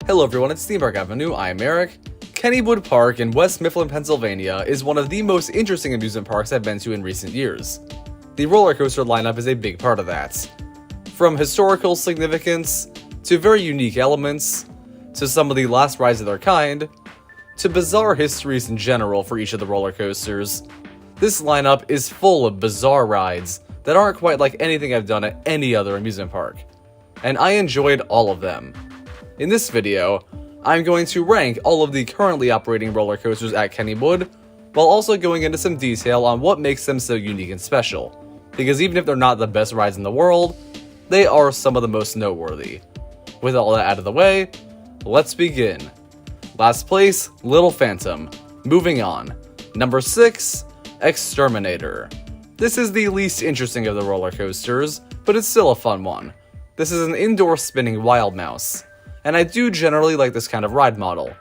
Hello everyone, it's Theme Park Avenue, I'm Eric. Kennywood Park in West Mifflin, Pennsylvania is one of the most interesting amusement parks I've been to in recent years. The roller coaster lineup is a big part of that. From historical significance, to very unique elements, to some of the last rides of their kind, to bizarre histories in general for each of the roller coasters, this lineup is full of bizarre rides that aren't quite like anything I've done at any other amusement park. And I enjoyed all of them. In this video, I'm going to rank all of the currently operating roller coasters at Kennywood, while also going into some detail on what makes them so unique and special, because even if they're not the best rides in the world, they are some of the most noteworthy. With all that out of the way, let's begin. Last place, Little Phantom. Moving on. Number 6, Exterminator. This is the least interesting of the roller coasters, but it's still a fun one. This is an indoor spinning wild mouse. And I do generally like this kind of ride model.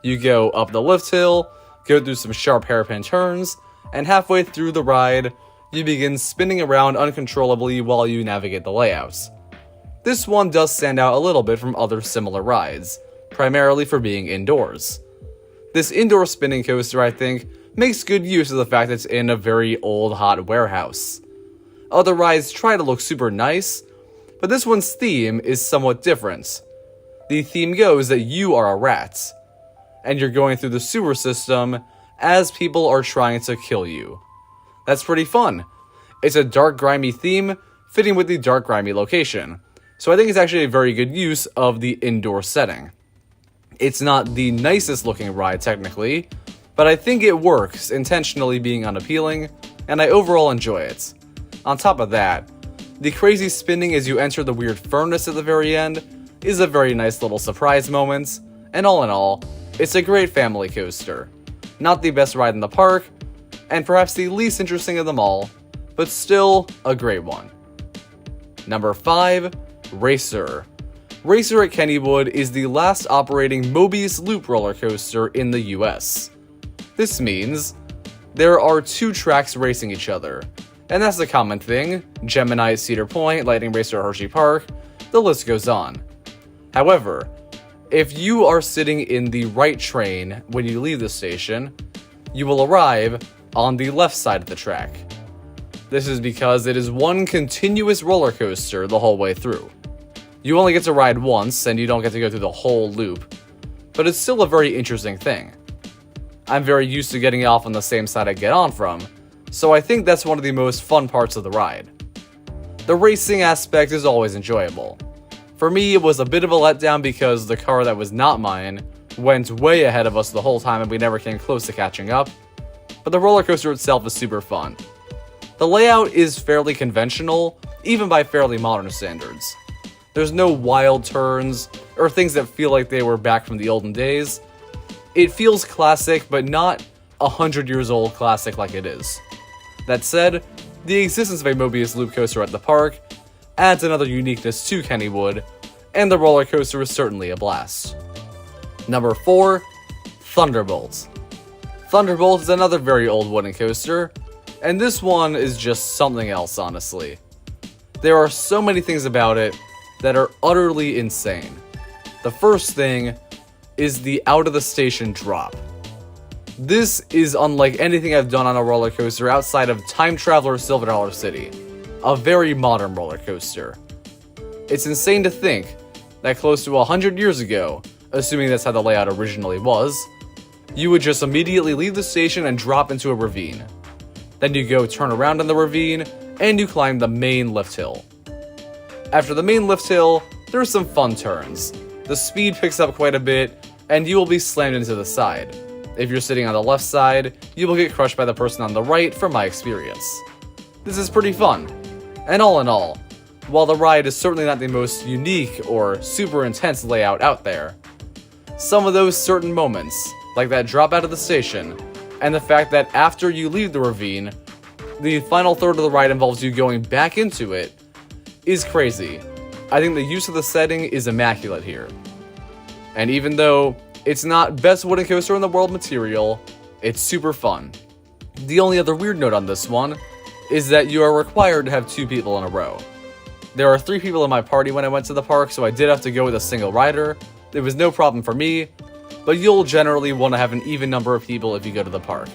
You go up the lift hill, go through some sharp hairpin turns, and halfway through the ride, you begin spinning around uncontrollably while you navigate the layouts. This one does stand out a little bit from other similar rides, primarily for being indoors. This indoor spinning coaster, I think, makes good use of the fact that it's in a very old, hot warehouse. Other rides try to look super nice, but this one's theme is somewhat different. The theme goes that you are a rat, and you're going through the sewer system as people are trying to kill you. That's pretty fun. It's a dark, grimy theme, fitting with the dark, grimy location, so I think it's actually a very good use of the indoor setting. It's not the nicest looking ride technically, but I think it works, intentionally being unappealing, and I overall enjoy it. On top of that, the crazy spinning as you enter the weird furnace at the very end is a very nice little surprise moment, and all in all, it's a great family coaster. Not the best ride in the park, and perhaps the least interesting of them all, but still a great one. Number 5, Racer. Racer at Kennywood is the last operating Mobius loop roller coaster in the US. This means there are 2 tracks racing each other, and that's a common thing. Gemini at Cedar Point, Lightning Racer at Hershey Park, the list goes on. However, if you are sitting in the right train when you leave the station, you will arrive on the left side of the track. This is because it is one continuous roller coaster the whole way through. You only get to ride once, and you don't get to go through the whole loop, but it's still a very interesting thing. I'm very used to getting off on the same side I get on from, so I think that's one of the most fun parts of the ride. The racing aspect is always enjoyable. For me, it was a bit of a letdown because the car that was not mine went way ahead of us the whole time and we never came close to catching up, but the roller coaster itself is super fun. The layout is fairly conventional, even by fairly modern standards. There's no wild turns or things that feel like they were back from the olden days. It feels classic, but not 100 years old classic like it is. That said, the existence of a Mobius loop coaster at the park adds another uniqueness to Kennywood, and the roller coaster is certainly a blast. Number 4, Thunderbolt. Thunderbolt is another very old wooden coaster, and this one is just something else, honestly. There are so many things about it that are utterly insane. The first thing is the out of the station drop. This is unlike anything I've done on a roller coaster outside of Time Traveler Silver Dollar City, a very modern roller coaster. It's insane to think that close to 100 years ago, assuming that's how the layout originally was, you would just immediately leave the station and drop into a ravine. Then you go turn around in the ravine, and you climb the main lift hill. After the main lift hill, there's some fun turns. The speed picks up quite a bit, and you will be slammed into the side. If you're sitting on the left side, you will get crushed by the person on the right from my experience. This is pretty fun. And all in all, while the ride is certainly not the most unique or super intense layout out there, some of those certain moments, like that drop out of the station, and the fact that after you leave the ravine, the final third of the ride involves you going back into it, is crazy. I think the use of the setting is immaculate here. And even though it's not best wooden coaster in the world material, it's super fun. The only other weird note on this one is that you are required to have 2 people in a row. There are 3 people in my party when I went to the park, so I did have to go with a single rider, It was no problem for me, but you'll generally want to have an even number of people if you go to the park.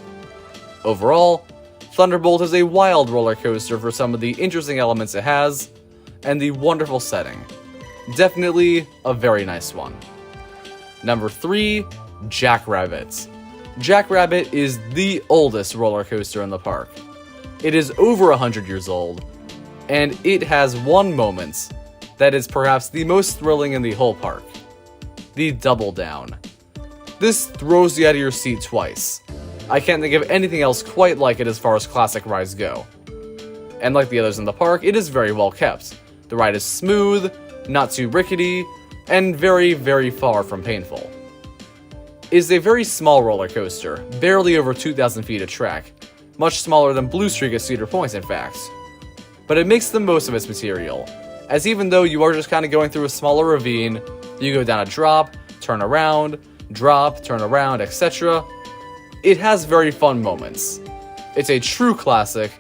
Overall, Thunderbolt is a wild roller coaster for some of the interesting elements it has, and the wonderful setting. Definitely a very nice one. Number 3, Jackrabbit. Jackrabbit is the oldest roller coaster in the park. It is over 100 years old, and it has one moment that is perhaps the most thrilling in the whole park. The Double Down. This throws you out of your seat twice. I can't think of anything else quite like it as far as classic rides go. And like the others in the park, it is very well kept. The ride is smooth, not too rickety, and very, very far from painful. It is a very small roller coaster, barely over 2,000 feet of track, much smaller than Blue Streak at Cedar Point in fact. But it makes the most of its material, as even though you are just kind of going through a smaller ravine, you go down a drop, turn around, etc., it has very fun moments. It's a true classic,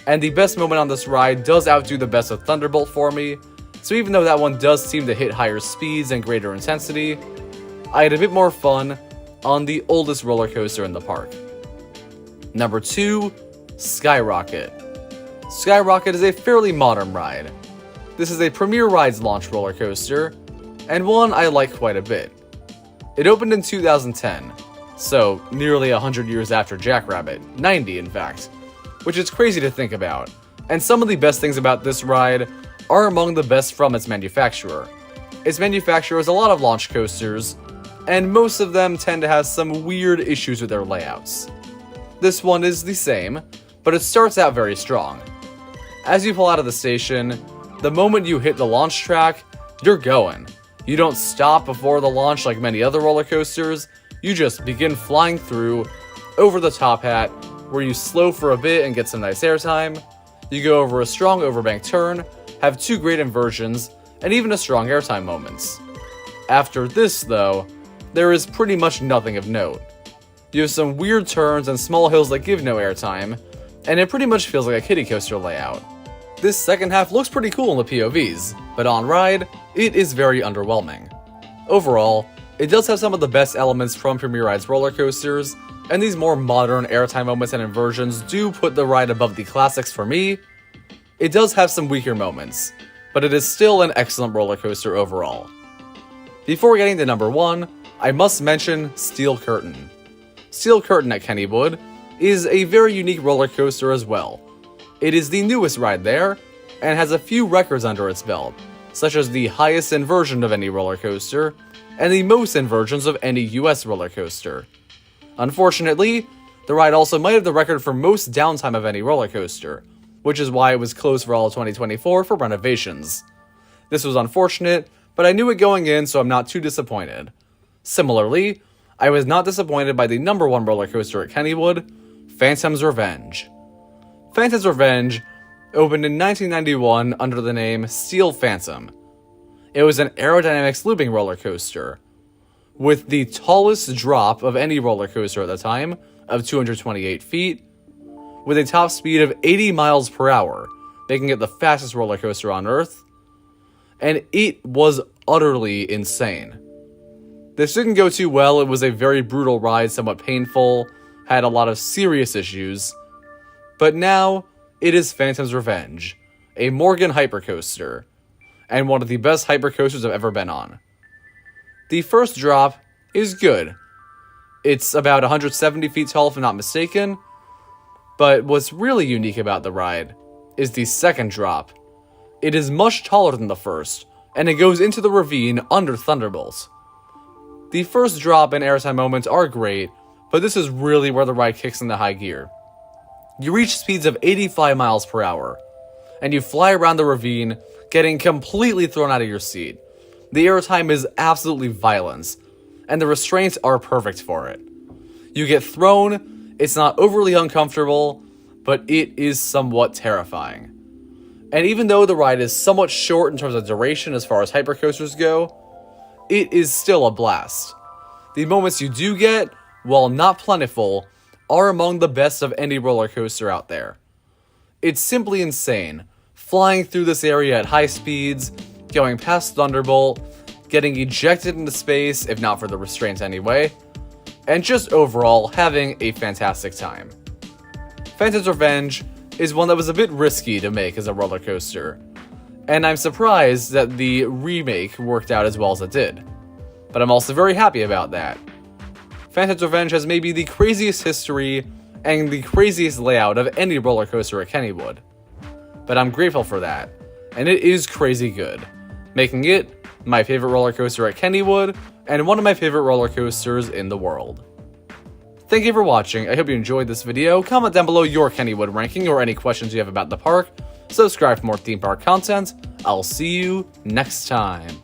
and the best moment on this ride does outdo the best of Thunderbolt for me, so even though that one does seem to hit higher speeds and greater intensity, I had a bit more fun on the oldest roller coaster in the park. Number 2, Skyrocket. Skyrocket is a fairly modern ride. This is a Premier Rides launch roller coaster, and one I like quite a bit. It opened in 2010, so nearly 100 years after Jackrabbit, 90 in fact, which is crazy to think about, and some of the best things about this ride are among the best from its manufacturer. Its manufacturer has a lot of launch coasters, and most of them tend to have some weird issues with their layouts. This one is the same, but it starts out very strong. As you pull out of the station, the moment you hit the launch track, you're going. You don't stop before the launch like many other roller coasters, you just begin flying through, over the top hat, where you slow for a bit and get some nice airtime. You go over a strong overbank turn, have 2 great inversions, and even a strong airtime moments. After this, though, there is pretty much nothing of note. You have some weird turns and small hills that give no airtime, and it pretty much feels like a kiddie coaster layout. This second half looks pretty cool in the POVs, but on ride, it is very underwhelming. Overall, it does have some of the best elements from Premier Rides roller coasters, and these more modern airtime moments and inversions do put the ride above the classics for me. It does have some weaker moments, but it is still an excellent roller coaster overall. Before getting to number 1, I must mention Steel Curtain. Steel Curtain at Kennywood is a very unique roller coaster as well. It is the newest ride there, and has a few records under its belt, such as the highest inversion of any roller coaster, and the most inversions of any US roller coaster. Unfortunately, the ride also might have the record for most downtime of any roller coaster, which is why it was closed for all of 2024 for renovations. This was unfortunate, but I knew it going in, so I'm not too disappointed. Similarly, I was not disappointed by the number 1 roller coaster at Kennywood, Phantom's Revenge. Phantom's Revenge opened in 1991 under the name Steel Phantom. It was an aerodynamics looping roller coaster, with the tallest drop of any roller coaster at the time, of 228 feet, with a top speed of 80 miles per hour, making it the fastest roller coaster on Earth, and it was utterly insane. This didn't go too well. It was a very brutal ride, somewhat painful, had a lot of serious issues, but now it is Phantom's Revenge, a Morgan hypercoaster, and one of the best hypercoasters I've ever been on. The first drop is good. It's about 170 feet tall if I'm not mistaken, but what's really unique about the ride is the second drop. It is much taller than the first, and it goes into the ravine under Thunderbolt. The first drop and airtime moments are great, but this is really where the ride kicks into high gear. You reach speeds of 85 miles per hour, and you fly around the ravine, getting completely thrown out of your seat. The airtime is absolutely violent, and the restraints are perfect for it. You get thrown, it's not overly uncomfortable, but it is somewhat terrifying. And even though the ride is somewhat short in terms of duration as far as hypercoasters go, it is still a blast. The moments you do get, while not plentiful, are among the best of any roller coaster out there. It's simply insane, flying through this area at high speeds, going past Thunderbolt, getting ejected into space, if not for the restraints anyway, and just overall having a fantastic time. Phantom's Revenge is one that was a bit risky to make as a roller coaster, and I'm surprised that the remake worked out as well as it did. But I'm also very happy about that. Phantom's Revenge has maybe the craziest history and the craziest layout of any roller coaster at Kennywood. But I'm grateful for that, and it is crazy good, making it my favorite roller coaster at Kennywood and one of my favorite roller coasters in the world. Thank you for watching. I hope you enjoyed this video. Comment down below your Kennywood ranking or any questions you have about the park. Subscribe for more theme park content. I'll see you next time.